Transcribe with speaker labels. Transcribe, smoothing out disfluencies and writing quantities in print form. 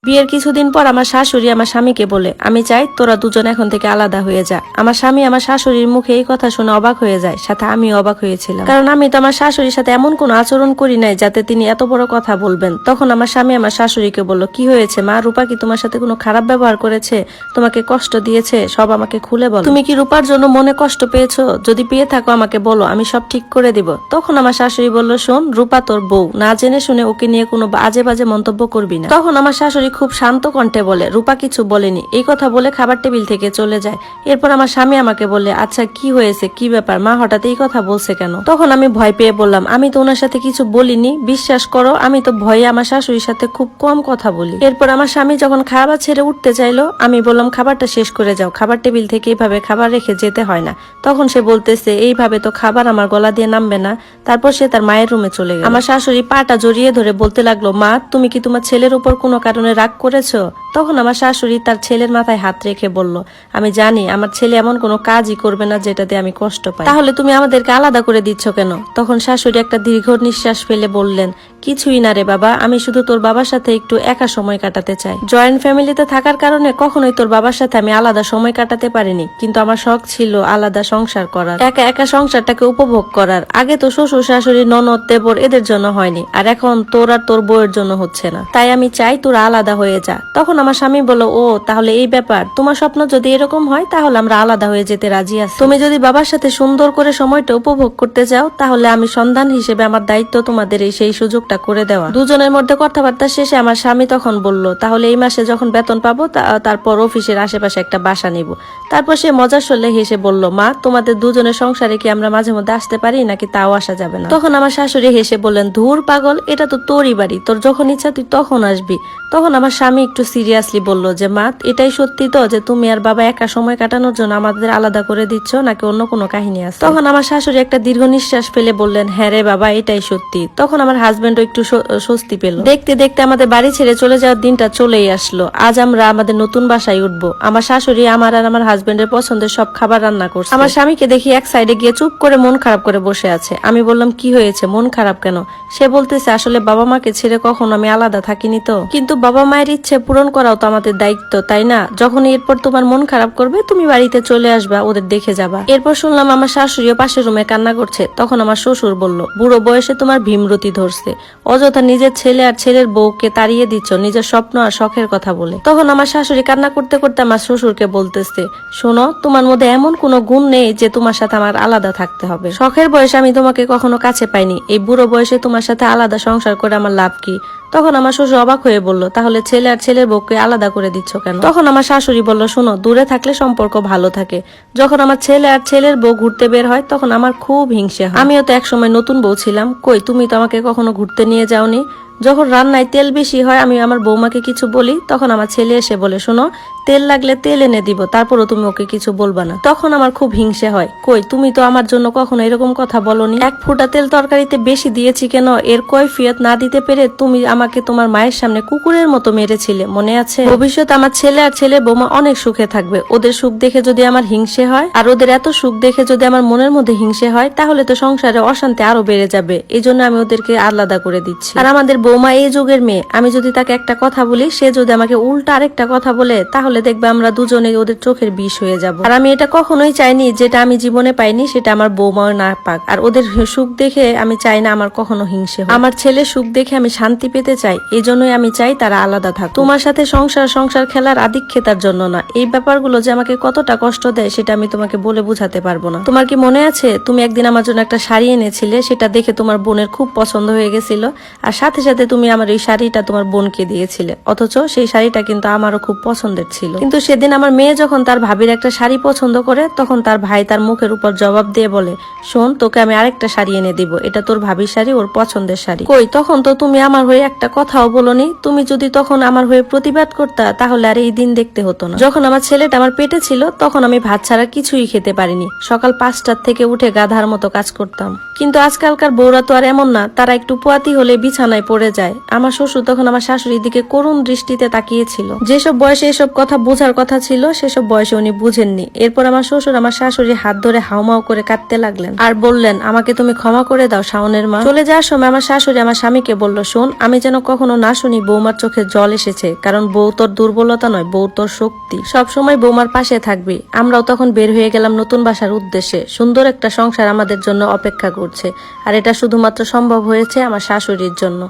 Speaker 1: বিয়ের কিছুদিন পর আমার শাশুড়ি আমার স্বামীকে বলে, আমি চাই তোরা দুজন এখন থেকে আলাদা হয়ে যা। আমার স্বামী আমার শাশুড়ির মুখে এই কথা শুনে অবাক হয়ে যায়, সাথে আমিও অবাক হয়েছিলাম, কারণ আমি তো আমার শাশুড়ির সাথে এমন কোনো আচরণ করি নাই যাতে তিনি এত বড় কথা বলবেন। তখন আমার স্বামী আমার শাশুড়িকে বলল, কি হয়েছে মা, রূপা কি তোমার সাথে কোনো খারাপ ব্যবহার করেছে, তোমাকে কষ্ট দিয়েছে, সব আমাকে খুলে বলো। তুমি কি রূপার জন্য মনে কষ্ট পেয়েছো? যদি পেয়ে থাকো আমাকে বলো, আমি সব ঠিক করে দিব। তখন আমার শাশুড়ি বলল, শোন, রূপা তোর বউ, না জেনে শুনে ওকে নিয়ে কোনো বাজে বাজে মন্তব্য করবি না। তখন আমার শাশুড়ি খুব শান্ত কণ্ঠে বলে, রূপা কিছু বলেনি। এই কথা বলে খাবার টেবিল থেকে চলে যায়। এরপর আমার স্বামী আমাকে বলে, আচ্ছা কি হয়েছে, কি ব্যাপার, মা হঠাৎ এই কথা বলছে কেন? তখন আমি ভয় পেয়ে বললাম, আমি তো ওনার সাথে কিছু বলিনি, বিশ্বাস করো, আমি তো ভয়ে আমার শাশুড়ির সাথে খুব কম কথা বলি। এরপর আমার স্বামী যখন খাবার ছেড়ে উঠতে চাইলো, আমি বললাম, খাবারটা শেষ করে যাও, খাবার টেবিল থেকে এইভাবে খাবার রেখে যেতে হয় না। তখন সে বলতেছে, এইভাবে তো খাবার আমার গলা দিয়ে নামবে না। তারপর সে তার মায়ের রুমে চলে গেল। আমার শাশুড়ি পাটা জড়িয়ে ধরে বলতে লাগলো, মা তুমি কি তোমার ছেলের উপর কোনো কারণে রাগ করেছো? তখন আমার শাশুড়ি তার ছেলের মাথায় হাত রেখে বলল, আমি জানি আমার ছেলে এমন কোনো কাজই করবে না যেটাতে আমি কষ্ট পাই, তাহলে তুমি আমাদেরকে আলাদা করে দিচ্ছ কেন? তখন শাশুড়ি একটা দীর্ঘ নিঃশ্বাস ফেলে বললেন, কিছুই না রে বাবা, আমি শুধু তোর বাবার সাথে একটু একা সময় কাটাতে চাই। জয়েন্ট ফ্যামিলিতে থাকার কারণে কখনোই তোর বাবার সাথে আমি আলাদা সময় কাটাতে পারিনি, কিন্তু আমার শখ ছিল আলাদা সংসার করার, একা একা সংসারটাকে উপভোগ করার। আগে তো শ্বশুর শাশুড়ি ননদ দেবর এদের জন্য হয়নি, আর এখন তোর আর তোর বউয়ের জন্য হচ্ছে না, তাই আমি চাই তোরা আলাদা হয়ে যা। তখন আমার স্বামী বলল, ও তাহলে এই ব্যাপার, তোমার স্বপ্ন যদি এরকম হয় তাহলে আমরা আলাদা হয়ে যেতে রাজি আছি। তুমি যদি বাবার সাথে সুন্দর করে সময়টা উপভোগ করতে চাও, তাহলে আমি সন্তান হিসেবে আমার দায়িত্ব তোমাদের সেই সুযোগটা করে দেওয়া। দুজনের মধ্যে কথাবার্তা শেষে আমার স্বামী তখন বলল, তাহলে এই মাসে যখন বেতন পাবো তারপর অফিসের আশেপাশে একটা বাসা নিব। তারপর সে মজার সরলে হেসে বলল, মা তোমাদের দুজনের সংসারে কি আমরা মাঝে মধ্যে আসতে পারি নাকি তাও আসা যাবে না? তখন আমার শাশুড়ি হেসে বললেন, ধুর পাগল, এটা তো তোরই বাড়ি, তোর যখন ইচ্ছা তুই তখন আসবি। তখন আমার স্বামী একটু সিরিয়াসলি বলল যে, মা এটাই সত্যি তো যে তুমি আর বাবা একা সময় কাটানোর জন্য আমাদের আলাদা করে দিচ্ছ, নাকি অন্য কোনো কাহিনী আছে? তখন আমার শাশুড়ি একটা দীর্ঘ নিঃশ্বাস ফেলে বললেন, হ্যাঁ রে বাবা, এটাই সত্যি। তখন আমার হাজবেন্ডও একটু স্বস্তি পেল। দেখতে দেখতে আমাদের বাড়ি ছেড়ে চলে যাওয়ার দিনটা চলেই আসলো। আজ আমরা আমাদের নতুন বাসায় উঠবো। আমার শাশুড়ি আমার আর আমার হাজবেন্ডের পছন্দের সব খাবার রান্না করছে। আমার স্বামীকে দেখি এক সাইডে গিয়ে চুপ করে মন খারাপ করে বসে আছে। আমি বললাম, কি হয়েছে, মন খারাপ কেন? সে বলতেছে, আসলে বাবা মাকে ছেড়ে কখনো আমি আলাদা থাকিনি তো, কিন্তু বাবা মায়ের ইচ্ছে পূরণ করাও তো আমাদের দায়িত্ব, তাই না? যখন এরপর তোমার মন খারাপ করবে তুমি বাড়িতে চলে আসবা, ওদের দেখে যাবা। এরপর শুনলাম আমার শাশুড়িও পাশের রুমে কান্না করছে। তখন আমার শ্বশুর বলল, বুড়ো বয়সে তোমার ভীমরতি ধরছে, অযথা নিজের ছেলে আর ছেলের বউকে তাড়িয়ে দিচ্ছ নিজের স্বপ্ন আর শখের কথা বলে। তখন আমার শাশুড়ি কান্না করতে করতে আমার শ্বশুরকে বলতেছে, শোনো, তোমার মধ্যে এমন কোনো গুণ নেই যে তোমার সাথে আমার আলাদা থাকতে হবে। শখের বয়সে আমি তোমাকে কখনো কাছে পাইনি, এই বুড়ো বয়সে তোমার সাথে আলাদা সংসার করে আমার লাভ কি? তখন আমার শ্বশুর অবাক হয়ে বলল, তাহলে ছেলে আর ছেলের বউকে আলাদা করে দিচ্ছ কেন? তখন আমার শাশুড়ি বলল, শোনো, দূরে থাকলে সম্পর্ক ভালো থাকে। যখন আমার ছেলে আর ছেলের বউ ঘুরতে বের হয় তখন আমার খুব হিংসে হয়। আমিও তো একসময় নতুন বউ ছিলাম, কই তুমি তো আমাকে কখনো ঘুরতে নিয়ে যাওনি। যখন রান্নায় তেল বেশি হয় আমি আমার বৌমাকে কিছু বলি, তখন আমার ছেলে এসে বলে, শোনো, তেল লাগলে তেল এনে দিব, তারপরও তুমি ওকে কিছু বলবা না। তখন আমার খুব হিংসে হয়, কই তুমি তো আমার জন্য কখনো এরকম কথা বলনি। এক ফুটা তেল তরকারিতে বেশি দিয়েছি কেন, এর কৈফিয়ত না দিতে পেরে তুমি আমাকে তোমার মায়ের সামনে কুকুরের মতো মেরেছিলে, মনে আছে? ভবিষ্যতে আমার ছেলে আর ছেলে বৌমা অনেক সুখে থাকবে। ওদের সুখ দেখে যদি আমার হিংসে হয়, আর ওদের এত সুখ দেখে যদি আমার মনের মধ্যে হিংসে হয়, তাহলে তো সংসারে অশান্তি আরো বেড়ে যাবে। এই জন্য আমি ওদেরকে আলাদা করে দিচ্ছি। আর আমাদের বৌমা এই যুগের মেয়ে, আমি যদি তাকে একটা কথা বলি, সে যদি আমাকে উল্টা আরেকটা কথা বলে, তাহলে দেখবে আমরা দুজনে ওদের চোখের বিষ হয়ে যাব। আর আমি এটা কখনোই চাইনি, যেটা আমি জীবনে পাইনি সেটা আমার বৌমাও না পাক। আর ওদের সুখ দেখে আমি চাই না আমার কখনো হিংসে হয়। আমার ছেলের সুখ দেখে আমি শান্তি পেতে চাই, এই জন্যই আমি চাই তারা আলাদা থাক। তোমার সাথে সংসার খেলার আধিক্যতার জন্য না। এই ব্যাপারগুলো যে আমাকে কতটা কষ্ট দেয় সেটা আমি তোমাকে বলে বুঝাতে পারবো না। তোমার কি মনে আছে, তুমি একদিন আমার জন্য একটা শাড়ি এনেছিলে, সেটা দেখে তোমার বোনের খুব পছন্দ হয়ে গেছিল, আর সাথে সাথে তুমি আমার এই শাড়িটা তোমার বোনকে দিয়েছিলে। অথচ সেই শাড়িটা কিন্তু আমারও খুব পছন্দের ছিল। কিন্তু সেদিন আমার মেয়ে যখন তার ভাবির একটা শাড়ি পছন্দ করে, তখন তার ভাই তার মুখের উপর জবাব দিয়ে বলে, শোন, তোকে আমি আরেকটা শাড়ি এনে দিব, এটা তোর ভাবির শাড়ি, ওর পছন্দের শাড়ি। কই, তখন তো তুমি আমার হয়ে একটা কথাও বলনি। তুমি যদি তখন আমার হয়ে প্রতিবাদ করতা, তাহলে আর এই দিন দেখতে হতো না। যখন আমার ছেলেটা আমার পেটে ছিল তখন আমি ভাত ছাড়া কিছুই খেতে পারিনি। সকাল 5টার থেকে উঠে গাধার মতো কাজ করতাম। কিন্তু আজকালকার বউরা তো আর এমন না, তারা একটু পোয়াতি হলে বিছানায় পড়ে চলে যায়। আমার শ্বশুর তখন আমার শাশুড়ির দিকে করুণ দৃষ্টিতে তাকিয়েছিল। যেসব বয়সে এসব কথা বোঝার কথা ছিল সেসব বয়সে উনি বুঝেননি। এরপর আমার শ্বশুর আমার শাশুড়ির হাত ধরে হাউমাউ করে কাঁদতে লাগলেন আর বললেন, আমাকে তুমি ক্ষমা করে দাও শাওনের মা। চলে যাওয়ার সময় আমার শাশুড়ি আমার স্বামীকে বলল, শোন, আমি যেন কখনো না শুনি বৌমার চোখে জল এসেছে, কারণ বউ তোর দুর্বলতা নয়, বউ তোর শক্তি। সবসময় বৌমার পাশে থাকবি। আমরাও তখন বের হয়ে গেলাম নতুন বাসার উদ্দেশ্যে। সুন্দর একটা সংসার আমাদের জন্য অপেক্ষা করছে, আর এটা শুধুমাত্র সম্ভব হয়েছে আমার শাশুড়ির জন্য।